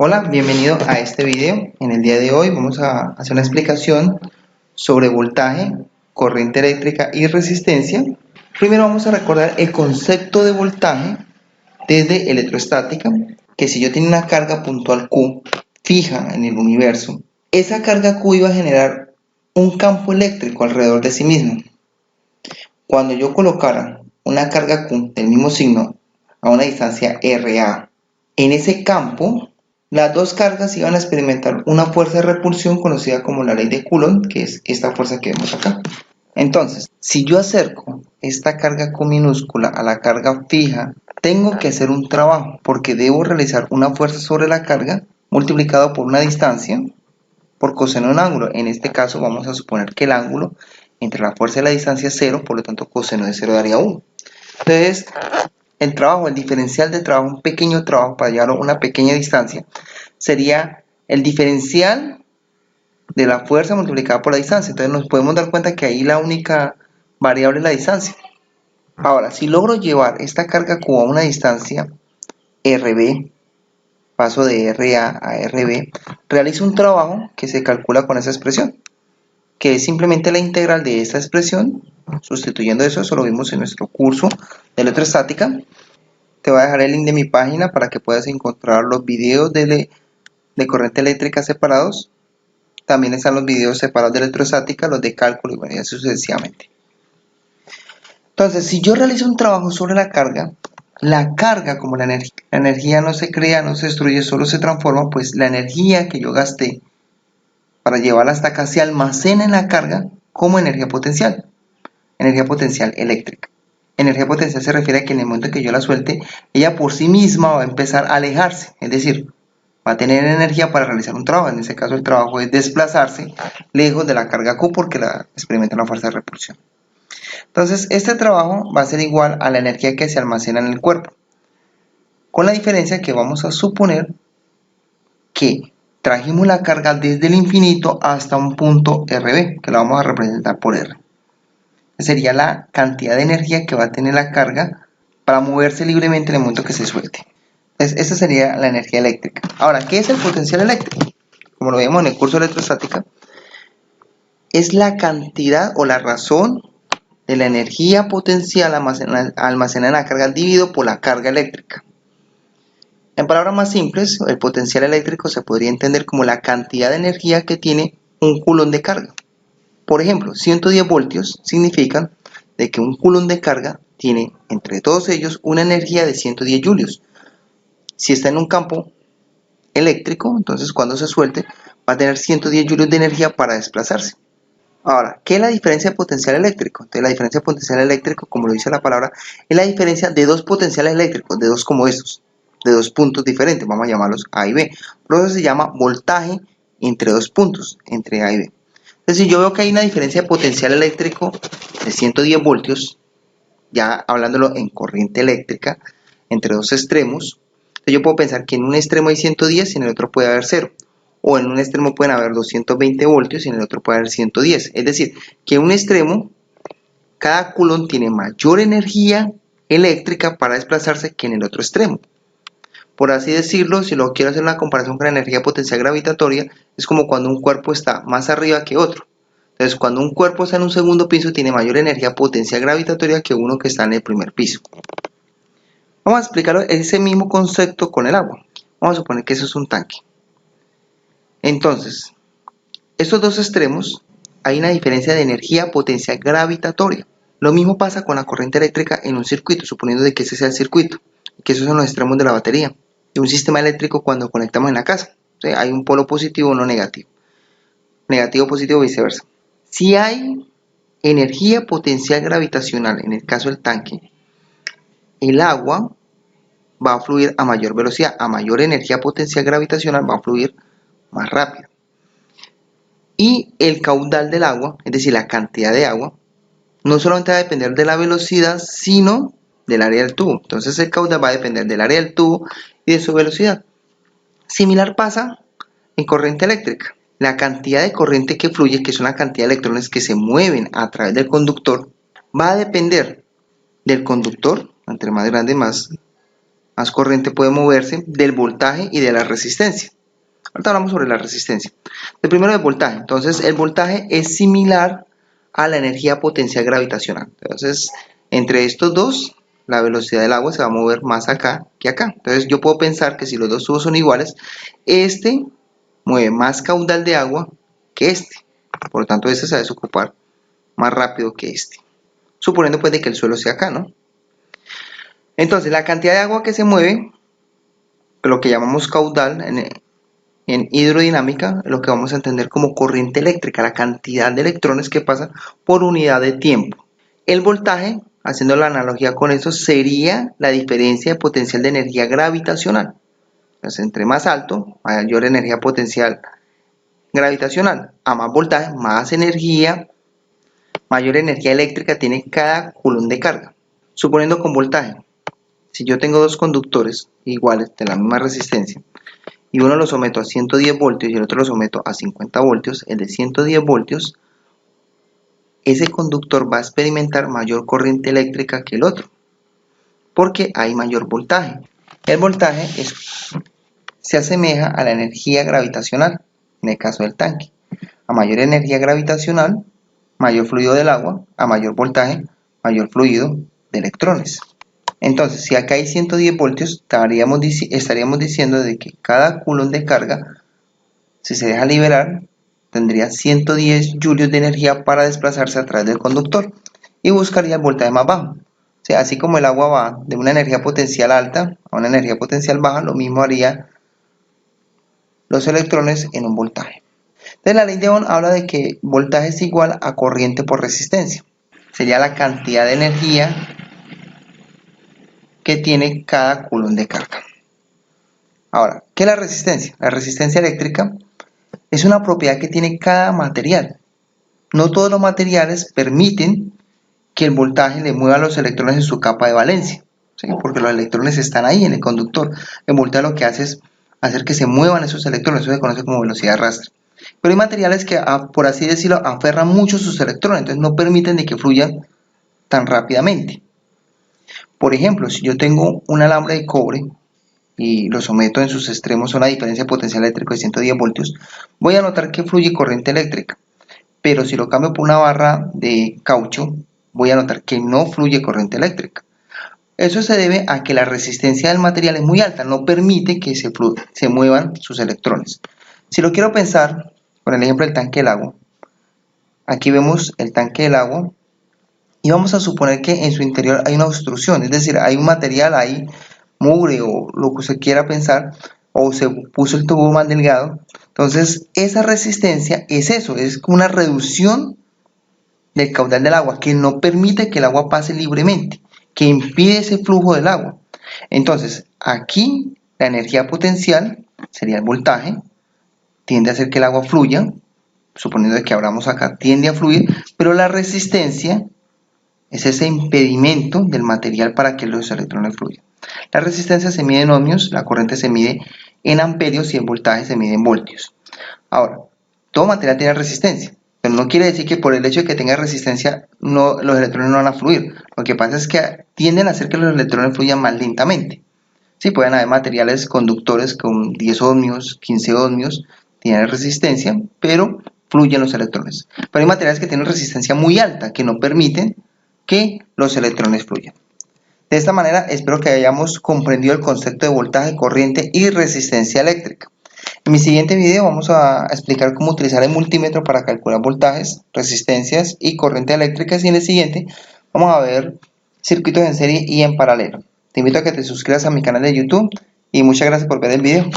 Hola, bienvenido a este video. En el día de hoy vamos a hacer una explicación sobre voltaje, corriente eléctrica y resistencia. Primero vamos a recordar el concepto de voltaje desde electrostática, que si yo tengo una carga puntual Q fija en el universo, esa carga Q iba a generar un campo eléctrico alrededor de sí mismo. Cuando yo colocara una carga Q del mismo signo a una distancia RA, en ese campo las dos cargas iban a experimentar una fuerza de repulsión conocida como la ley de Coulomb, que es esta fuerza que vemos acá. Entonces, si yo acerco esta carga Q minúscula a la carga fija, tengo que hacer un trabajo porque debo realizar una fuerza sobre la carga multiplicado por una distancia por coseno de un ángulo. En este caso vamos a suponer que el ángulo entre la fuerza y la distancia es 0, por lo tanto coseno de 0 daría 1. Entonces, el trabajo, el diferencial de trabajo, un pequeño trabajo para llevarlo a una pequeña distancia, sería el diferencial de la fuerza multiplicada por la distancia. Entonces nos podemos dar cuenta que ahí la única variable es la distancia. Ahora, si logro llevar esta carga Q a una distancia RB, paso de RA a RB, realizo un trabajo que se calcula con esa expresión, que es simplemente la integral de esta expresión. Sustituyendo eso lo vimos en nuestro curso de electrostática. Te voy a dejar el link de mi página para que puedas encontrar los videos de corriente eléctrica separados. También están los videos separados de electrostática, los de cálculo y bueno, así sucesivamente. Entonces, si yo realizo un trabajo sobre la carga, como la energía no se crea, no se destruye, solo se transforma, pues la energía que yo gasté para llevarla hasta acá se almacena en la carga como energía potencial eléctrica. Energía potencial se refiere a que en el momento que yo la suelte, ella por sí misma va a empezar a alejarse, es decir, va a tener energía para realizar un trabajo. En este caso el trabajo es desplazarse lejos de la carga Q porque experimenta una fuerza de repulsión. Entonces este trabajo va a ser igual a la energía que se almacena en el cuerpo, con la diferencia que vamos a suponer que trajimos la carga desde el infinito hasta un punto RB, que lo vamos a representar por R. Sería la cantidad de energía que va a tener la carga para moverse libremente en el momento que se suelte. Entonces, esa sería la energía eléctrica. Ahora, ¿qué es el potencial eléctrico? Como lo vemos en el curso de electrostática, es la cantidad o la razón de la energía potencial almacenada en la carga dividido por la carga eléctrica. En palabras más simples, el potencial eléctrico se podría entender como la cantidad de energía que tiene un coulomb de carga. Por ejemplo, 110 voltios significan de que un coulomb de carga tiene entre todos ellos una energía de 110 julios. Si está en un campo eléctrico, entonces cuando se suelte va a tener 110 julios de energía para desplazarse. Ahora, ¿qué es la diferencia de potencial eléctrico? Entonces la diferencia de potencial eléctrico, como lo dice la palabra, es la diferencia de dos potenciales eléctricos, de dos como estos, de dos puntos diferentes, vamos a llamarlos A y B. Por eso se llama voltaje entre dos puntos, entre A y B. Entonces, si yo veo que hay una diferencia de potencial eléctrico de 110 voltios, ya hablándolo en corriente eléctrica, entre dos extremos, entonces yo puedo pensar que en un extremo hay 110 y en el otro puede haber 0. O en un extremo pueden haber 220 voltios y en el otro puede haber 110. Es decir, que en un extremo, cada coulomb tiene mayor energía eléctrica para desplazarse que en el otro extremo. Por así decirlo, si lo quiero hacer una comparación con la energía potencial gravitatoria, es como cuando un cuerpo está más arriba que otro. Entonces, cuando un cuerpo está en un segundo piso, tiene mayor energía potencial gravitatoria que uno que está en el primer piso. Vamos a explicar ese mismo concepto con el agua. Vamos a suponer que eso es un tanque. Entonces, estos dos extremos, hay una diferencia de energía potencial gravitatoria. Lo mismo pasa con la corriente eléctrica en un circuito, suponiendo de que ese sea el circuito, que esos son los extremos de la batería. De un sistema eléctrico cuando conectamos en la casa. O sea, hay un polo positivo y uno negativo. Negativo, positivo, viceversa. Si hay energía potencial gravitacional, en el caso del tanque, el agua va a fluir a mayor velocidad, a mayor energía potencial gravitacional va a fluir más rápido. Y el caudal del agua, es decir, la cantidad de agua, no solamente va a depender de la velocidad, sino del área del tubo. Entonces el caudal va a depender del área del tubo y de su velocidad. Similar pasa en corriente eléctrica. La cantidad de corriente que fluye, que es una cantidad de electrones que se mueven a través del conductor, va a depender del conductor, entre más grande más más corriente puede moverse del voltaje y de la resistencia. Ahorita hablamos sobre la resistencia. El primero del voltaje. Entonces, el voltaje es similar a la energía potencial gravitacional. Entonces, entre estos dos, la velocidad del agua se va a mover más acá que acá. Entonces, yo puedo pensar que si los dos tubos son iguales, este mueve más caudal de agua que este. Por lo tanto, este se va a desocupar más rápido que este. Suponiendo pues de que el suelo sea acá, ¿no? Entonces, la cantidad de agua que se mueve, lo que llamamos caudal en hidrodinámica, lo que vamos a entender como corriente eléctrica, la cantidad de electrones que pasan por unidad de tiempo. El voltaje, haciendo la analogía con eso, sería la diferencia de potencial de energía gravitacional. Entonces, entre más alto, mayor energía potencial gravitacional. A más voltaje, más energía, mayor energía eléctrica tiene cada coulomb de carga. Suponiendo con voltaje, si yo tengo dos conductores iguales de la misma resistencia y uno lo someto a 110 voltios y el otro lo someto a 50 voltios, el de 110 voltios, ese conductor va a experimentar mayor corriente eléctrica que el otro, porque hay mayor voltaje. El voltaje se asemeja a la energía gravitacional, en el caso del tanque. A mayor energía gravitacional, mayor fluido del agua, a mayor voltaje, mayor fluido de electrones. Entonces, si acá hay 110 voltios, estaríamos diciendo de que cada coulomb de carga, si se deja liberar, tendría 110 julios de energía para desplazarse a través del conductor y buscaría el voltaje más bajo. O sea, así como el agua va de una energía potencial alta a una energía potencial baja, lo mismo haría los electrones en un voltaje. Entonces, la ley de Ohm habla de que voltaje es igual a corriente por resistencia. Sería la cantidad de energía que tiene cada coulomb de carga. Ahora, ¿qué es la resistencia? La resistencia eléctrica es una propiedad que tiene cada material. No todos los materiales permiten que el voltaje le mueva a los electrones en su capa de valencia, ¿sí? Porque los electrones están ahí en el conductor. El voltaje lo que hace es hacer que se muevan esos electrones, eso se conoce como velocidad de arrastre. Pero hay materiales que, por así decirlo, aferran mucho sus electrones, entonces no permiten de que fluyan tan rápidamente. Por ejemplo, si yo tengo un alambre de cobre y lo someto en sus extremos a una diferencia de potencial eléctrico de 110 voltios, voy a notar que fluye corriente eléctrica. Pero si lo cambio por una barra de caucho, voy a notar que no fluye corriente eléctrica. Eso se debe a que la resistencia del material es muy alta, no permite que se muevan sus electrones. Si lo quiero pensar con el ejemplo del tanque del agua, aquí vemos el tanque del agua y vamos a suponer que en su interior hay una obstrucción, es decir, hay un material ahí, mugre o lo que se quiera pensar, o se puso el tubo más delgado. Entonces, esa resistencia es eso, es una reducción del caudal del agua que no permite que el agua pase libremente, que impide ese flujo del agua. Entonces, aquí la energía potencial sería el voltaje, tiende a hacer que el agua fluya, suponiendo que abramos acá, tiende a fluir, pero la resistencia es ese impedimento del material para que los electrones fluyan. La resistencia se mide en ohmios, la corriente se mide en amperios y el voltaje se mide en voltios. Ahora, todo material tiene resistencia, pero no quiere decir que por el hecho de que tenga resistencia los electrones no van a fluir. Lo que pasa es que tienden a hacer que los electrones fluyan más lentamente. Sí, pueden haber materiales conductores con 10 ohmios, 15 ohmios, tienen resistencia, pero fluyen los electrones. Pero hay materiales que tienen resistencia muy alta, que no permiten que los electrones fluyan. De esta manera, espero que hayamos comprendido el concepto de voltaje, corriente y resistencia eléctrica. En mi siguiente video vamos a explicar cómo utilizar el multímetro para calcular voltajes, resistencias y corriente eléctricas, y en el siguiente vamos a ver circuitos en serie y en paralelo. Te invito a que te suscribas a mi canal de YouTube y muchas gracias por ver el video.